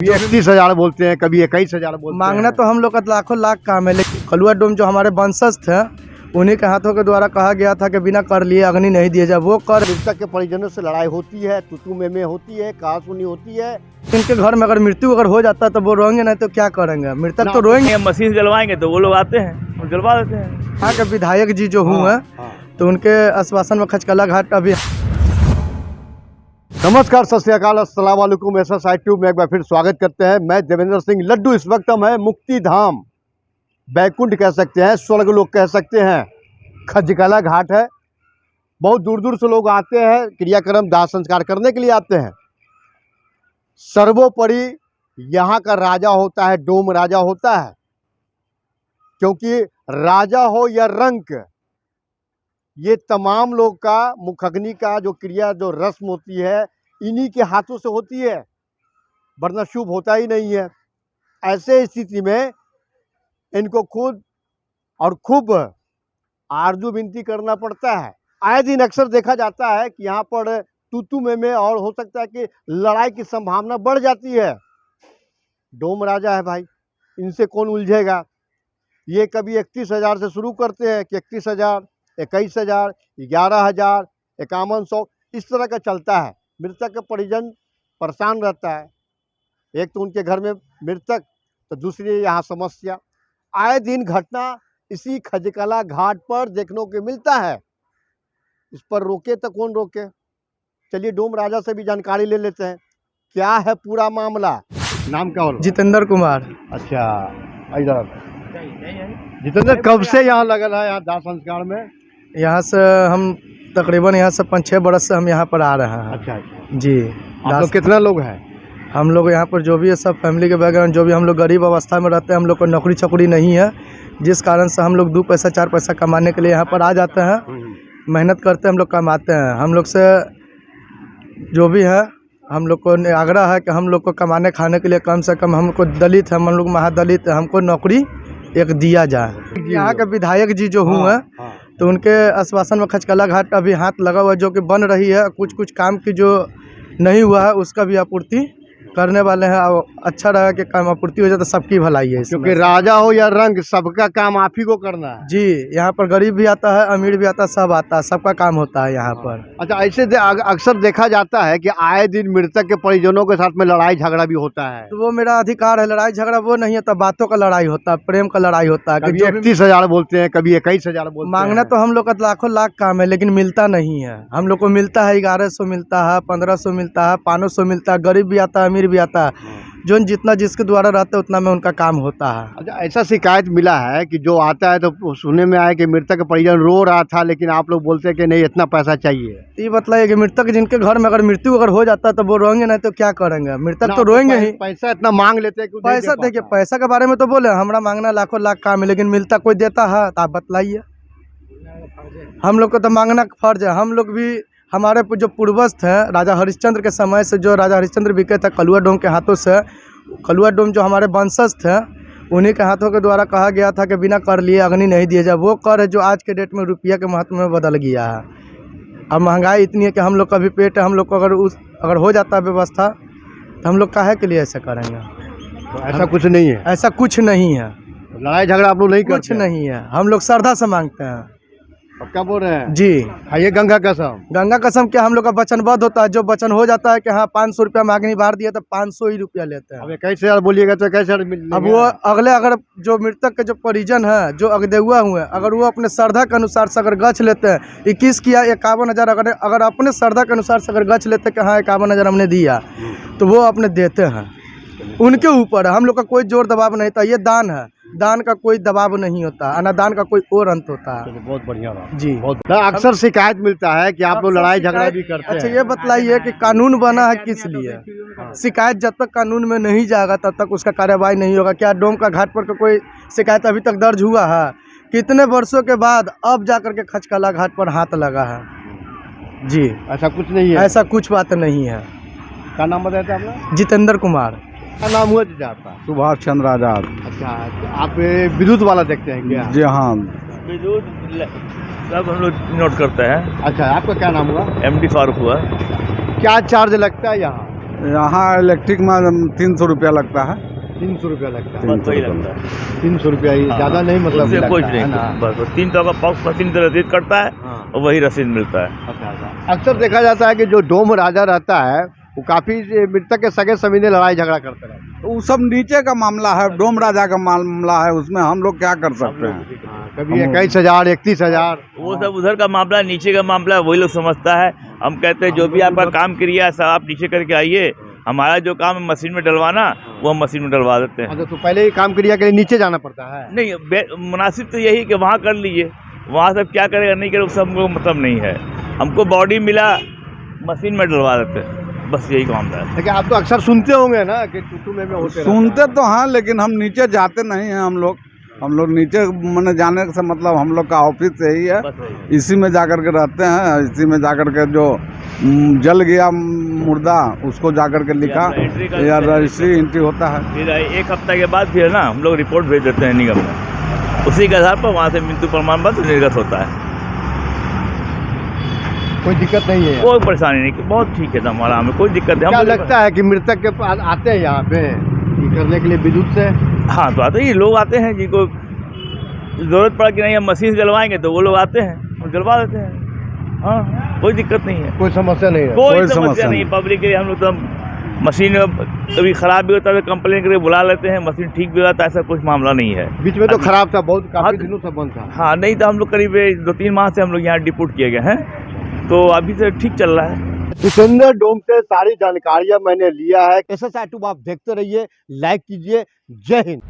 कभी 31,000 बोलते हैं, कभी 21,000 बोलते हैं। मांगना तो हम लोग का लाखों लाख काम है, लेकिन कलुआ डोम जो हमारे वंशज थे उन्हीं के हाथों के द्वारा कहा गया था कि बिना कर लिए अग्नि नहीं दिया जाए। वो कर मृतक के परिजनों से लड़ाई होती है, तू में होती है, कहासुनी होती है। इनके घर में अगर मृत्यु अगर हो जाता है तो वो रोएंगे नहीं तो क्या करेंगे? मृतक तो रोएंगे। मशीन जलवाएंगे तो वो लोग आते हैं और जलवा देते हैं। यहाँ के विधायक जी जो हुए तो उनके आश्वासन में खचकला घाट अभी। नमस्कार, सत श्री अकाल, अस्सलाम वालेकुम। ऐसा साइड ट्यूब में एक बार फिर स्वागत करते हैं। मैं देवेंद्र सिंह लड्डू। इस वक्त हम है मुक्ति धाम, बैकुंठ कह सकते हैं, स्वर्ग लोग कह सकते हैं। खजकला घाट है। बहुत दूर दूर से लोग आते हैं, क्रियाक्रम दाह संस्कार करने के लिए आते हैं। सर्वोपरि यहाँ का राजा होता है, डोम राजा होता है। क्योंकि राजा हो या रंक, ये तमाम लोग का मुखग्नि का जो क्रिया, जो रस्म होती है, इन्हीं के हाथों से होती है, वरना शुभ होता ही नहीं है। ऐसे स्थिति में इनको खुद और खूब आरजू विनती करना पड़ता है। आए दिन अक्सर देखा जाता है कि यहाँ पर तू में और हो सकता है कि लड़ाई की संभावना बढ़ जाती है। डोम राजा है भाई, इनसे कौन उलझेगा। ये कभी 31,000 से शुरू करते हैं कि 31,000, 21,000, 11,000, 5100, इस तरह का चलता है। मृतक का परिजन परेशान रहता है। एक तो उनके घर में मृतक, तो दूसरी यहाँ समस्या। आए दिन घटना इसी खजकला घाट पर देखने को मिलता है। इस पर रोके तो कौन रोके। चलिए डोम राजा से भी जानकारी ले लेते हैं, क्या है पूरा मामला। नाम क्या हो? जितेंद्र कुमार। अच्छा, इधर जितेंद्र, कब से यहाँ लगल है यहाँ दाह संस्कार में? यहाँ से हम तकरीबन यहाँ से 5-6 बरस से हम यहाँ पर आ रहे हैं। अच्छा जी। आप लोग कितना लोग हैं? हम लोग यहाँ पर जो भी है सब फैमिली के बैकग्राउंड, जो भी हम लोग गरीब अवस्था में रहते हैं, हम लोग को नौकरी छकरी नहीं है, जिस कारण से हम लोग 2 पैसा 4 पैसा कमाने के लिए यहाँ पर आ जाते हैं। मेहनत करते हैं, हम लोग कमाते हैं। हम लोग से जो भी है, हम लोग को आग्रह है कि हम लोग को कमाने खाने के लिए कम से कम, हमको दलित है, हम लोग महादलित है, हमको नौकरी एक दिया जाए। यहाँ के विधायक जी जो हुए तो उनके आश्वासन में खचकला घाट अभी हाथ लगा हुआ है, जो कि बन रही है। कुछ कुछ काम की जो नहीं हुआ है उसका भी आपूर्ति करने वाले हैं। अच्छा रहा कि काम आपूर्ति हो जाए तो सबकी भलाई है। क्योंकि राजा हो या रंग, सबका काम आप ही को करना है। जी, यहाँ पर गरीब भी आता है, अमीर भी आता है, सब आता है, सबका काम होता है यहाँ पर। अच्छा, ऐसे अक्सर देखा जाता है कि आए दिन मृतक के परिजनों के साथ में लड़ाई झगड़ा भी होता है। तो वो मेरा अधिकार है। लड़ाई झगड़ा वो नहीं होता, बातों का लड़ाई होता है, प्रेम का लड़ाई होता है। कभी 31,000 बोलते हैं, कभी 21,000 बोलते हैं। मांगना तो हम लोग का लाखों लाख काम है, लेकिन मिलता नहीं है। हम लोग को मिलता है 1100 मिलता है, 1500 मिलता है, 500 मिलता है। गरीब भी आता है, अमीर भी आता है, जो जितना जिसके द्वारा रहते हैं उतना में उनका काम होता है। अच्छा, ऐसा शिकायत मिला है कि जो आता है तो सुनने में आया कि मृतक का परिजन रो रहा था, लेकिन आप लोग बोलते हैं कि नहीं, इतना पैसा चाहिए। ये बतलाइए कि मृतक जिनके घर में अगर मृत्यु अगर हो जाता है तो वो रोएंगे नहीं तो क्या करेंगे? मृतक तो रोएंगे ही। पैसा इतना मांग लेते हैं। पैसा देखिए, पैसा के बारे में तो बोले हमारा मांगना लाखों लाख काम है, लेकिन मिलता कोई देता है तो आप बतलाइए। हम लोग को तो मांगना फर्ज है। हम लोग भी, हमारे जो पूर्वज थे राजा हरिश्चंद्र के समय से, जो राजा हरिश्चंद्र बिके थे कलुआ डोम के हाथों से। कलुआ डोम जो हमारे वंशज थे उन्हीं के हाथों के द्वारा कहा गया था कि बिना कर लिए अग्नि नहीं दिया जाए। वो कर है जो आज के डेट में रुपया के महत्व में बदल गया है। अब महंगाई इतनी है कि हम लोग का भी पेट है। हम लोग को अगर हो जाता है व्यवस्था तो हम लोग काहे के लिए ऐसा करेंगे? तो ऐसा कुछ नहीं है। ऐसा कुछ नहीं है। लड़ाई झगड़ा आप लोग नहीं करते? कुछ नहीं है। हम लोग श्रद्धा से मांगते हैं। क्या बोल रहे हैं जी? खाइए गंगा कसम। गंगा कसम क्या, हम लोग का वचनबद्ध होता है। जो वचन हो जाता है कि हाँ 500 रुपया में अग्नि बार दिया तो 500 ही रुपया लेते हैं। अब 21,000 बोलिएगा तो 21,000 अब वो अगले, अगर जो मृतक के जो परिजन है, जो अगदेहुआ हुए, अगर वो अपने श्रद्धा के अनुसार से अगर गछ लेते हैं, 21 किया 51,000, अगर अपने श्रद्धा के अनुसार से अगर गछ लेते कि हाँ 51,000 हमने दिया, तो वो अपने देते हैं। उनके ऊपर है, हम लोग का कोई जोर दबाव नहीं था। ये दान है, दान का कोई दबाव नहीं होता, अनादान का कोई और अंत होता है। बहुत बढ़िया रहा जी। बहुत अक्सर शिकायत मिलता है कि आप लोग लड़ाई झगड़ा भी करते हैं। अच्छा, ये बतलाइए कि कानून बना है किस लिए? शिकायत जब तक कानून में नहीं जाएगा तब तक उसका कार्यवाही नहीं होगा। क्या डोम का घाट पर कोई शिकायत अभी तक दर्ज हुआ है? कितने वर्षों के बाद अब जाकर के खचकला घाट पर हाथ लगा है। जी, ऐसा कुछ नहीं है। ऐसा कुछ बात नहीं है। क्या नाम बताया था आपने? जितेंद्र कुमार। क्या नाम हुआ जी आपका? सुभाष चंद्र आजाद। अच्छा, आप विद्युत वाला देखते हैं क्या? जी हाँ, सब हम लोग नोट करते हैं। अच्छा, आपका क्या नाम हुआ? MD फारूक हुआ। क्या चार्ज लगता है यहाँ? यहाँ इलेक्ट्रिक में 300 रुपया लगता है। 300 रुपया लगता है। बस वही लगता है। 300 रुपया ही, ज़्यादा नहीं मतलब उससे लगता कुछ है नहीं, ना। बस 300 का पॉक्स मशीन से रसीद कटता है हाँ। और वही रसीद मिलता है। अक्सर देखा जाता है कि जो डोम राजा रहता है वो काफ़ी मृतक के सगे समीने लड़ाई झगड़ा करते रहते हैं। तो वो सब नीचे का मामला है, डोम राजा का मामला है, उसमें हम लोग क्या कर सकते हैं। कभी 21,000 31,000। वो सब उधर का मामला है, नीचे का मामला है वही लोग समझता है। हम कहते हैं जो भी आपका काम क्रिया है सब आप नीचे करके आइए, हमारा जो काम है मशीन में डलवाना वो हम मशीन में डलवा देते हैं। अच्छा, तो पहले ही काम क्रिया के लिए नीचे जाना पड़ता है। नहीं, मुनासिब तो यही कि वहाँ कर लीजिए, वहाँ सब क्या करेगा नहीं करेगा उससे हमको मतलब नहीं है। हमको बॉडी मिला मशीन में डलवा देते हैं, बस यही काम है। लेकिन आप तो अक्सर सुनते होंगे ना कि टूटू में होते सुनते तो हाँ, लेकिन हम नीचे जाते नहीं हैं। हम लोग नीचे मैंने जाने से मतलब हम लोग का ऑफिस से ही है, बस यही। इसी में जाकर के रहते हैं। इसी में जाकर के जो जल गया मुर्दा उसको जाकर के लिखा या रजिस्ट्री एंट्री होता है। फिर 1 हफ्ता के बाद फिर ना हम लोग रिपोर्ट भेज देते हैं निगम में, उसी के आधार पर वहाँ से मृत्यु प्रमाण पत्र निर्गत होता है। कोई दिक्कत नहीं है। कोई परेशानी नहीं, बहुत ठीक है हमारा, हमें कोई दिक्कत क्या नहीं। लगता है कि मृतक के पास आते हैं यहाँ पे ये करने के लिए विद्युत से? हाँ, तो आते ही लोग आते हैं जिनको ज़रूरत पड़ा कि नहीं हम मशीन से जलवाएंगे तो वो लोग आते हैं और जलवा देते हैं। हाँ, कोई दिक्कत नहीं है, कोई समस्या नहीं है। कोई समस्या नहीं। पब्लिक के लिए हम लोग तो मशीन कभी ख़राब भी होता है तो कंप्लेन करके बुला लेते हैं, मशीन ठीक भी होता है, ऐसा कुछ मामला नहीं है। बीच में तो खराब था बहुत, काफी हाँ, दिनों से बंद था। हाँ, नहीं तो हम लोग करीब 2-3 माह से हम लोग यहाँ डिपोट किए गए हैं, तो अभी से ठीक चल रहा है। जितेंद्र डोम से सारी जानकारियां मैंने लिया है। SSI ट्यूब आप देखते रहिए, लाइक कीजिए। जय हिंद।